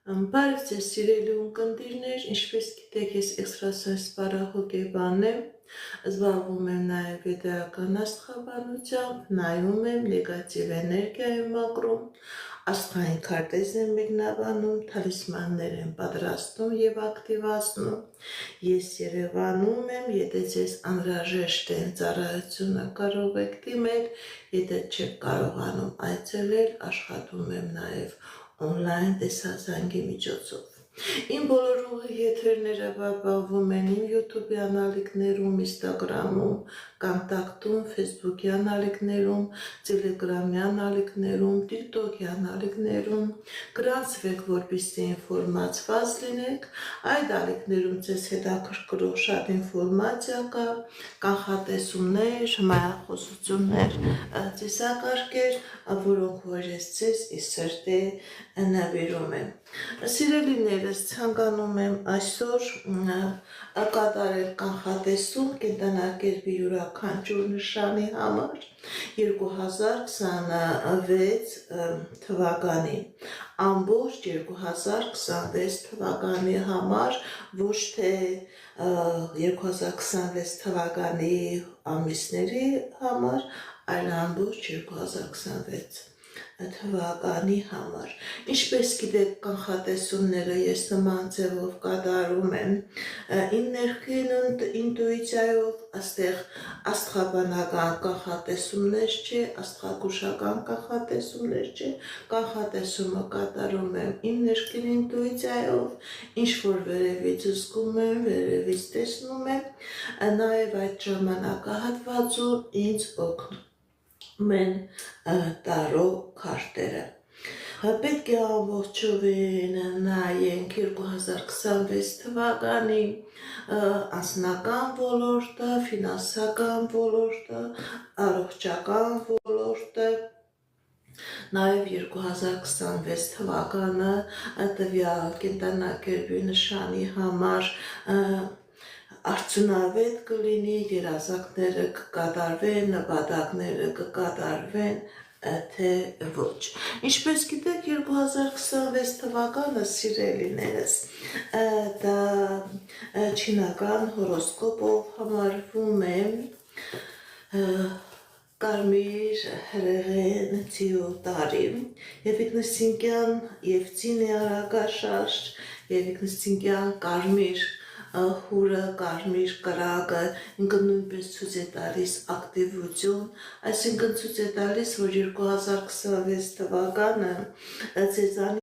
Բարև ձեզ սիրելի ունկնդիրներ, ինչպես գիտեք, ես էքստրասենս պարահոգեբան եմ, զբաղվում եմ նաև վեդայական աստղաբանությամբ, նայում եմ, նեգատիվ էներգիա եմ մակրում, աստղային քարտեզ եմ մեկնաբանում, թալիսմաններ եմ պատրաստում և ակտիվացնում, ես Երևանում եմ, եթե ձեզ անհրաժեշտ է ծառայությունը կարող եք դիմել, եթե չեք կարողանում այցելել, աշխատում եմ նաև on-line տեսազանգի միջոցով։ Իմ բոլոր ուղիղ եթերները պահպանվում են իմ YouTube-ի անալիքներում, Instagram-ում, Contact-ում, Facebook-ի անալիքներում, Telegram-ի անալիքներում, TikTok-ի անալիքներում։ Գրանցվեք, որպեսզի ինֆորմացված լինեք։ Այդ ալիքներում ձեզ հետաքրքրող շատ ինֆորմացիա կա, կանխատեսումներ, հմայախոսություններ, ծիսակարգեր, որոնք որ ես ձեզ ի սրտե նվիրում եմ։ Սիրելիներս, ցանկանում եմ այսօր կատարել կանխատեսում կենտրոնակերպի յուրաքանչյուր նշանի համար 2026 թվականին, ամբողջ 2026 թվականի համար, ոչ թե 2026 թվականի ամիսների համար, այլ ամբողջ 2026 թվականի համար։ Ինչպես գիտեք, կանխատեսումները ես նման ձևով կատարում եմ իմ ներքին ինտուիցիայով, աստեղ աստղաբանական կանխատեսումներ չէ, աստղագուշական կանխատեսումներ չէ, կանխատեսումը կատարում եմ իմ ներքին ինտուիցիայով, ինչ որ վերևից զգում եմ, վերևից տեսնում եմ, նաև այդ ժամանակահատվածում ինձ օգնում են տարո քարտերը։ Պետք է ամբողջովին նայենք 2026 թվականի անձնական ոլորտը, ֆինանսական ոլորտը, առողջական ոլորտը, նաև 2026 թվականը տվյալ կենտրոնակերպի նշանի համար արդյունավետ կլինի, երազանքները կկատարվեն, նպատակները կկատարվեն, թե ոչ։ Ինչպես գիտեք, 2026 թվականը, սիրելիներս, դա չինական հորոսկոպով համարվում է կարմիր հրեղեն ծիո տարի, և ինքնըստինքյան և ծինի արագաշարժ, և ինքնըստինքյան կարմիր հուրը, կարմիր կրակը, ինքը նույնպես ցույց է տալիս ակտիվություն, այսինքն ցույց է տալիս, որ 2026 թվականը ձեզանից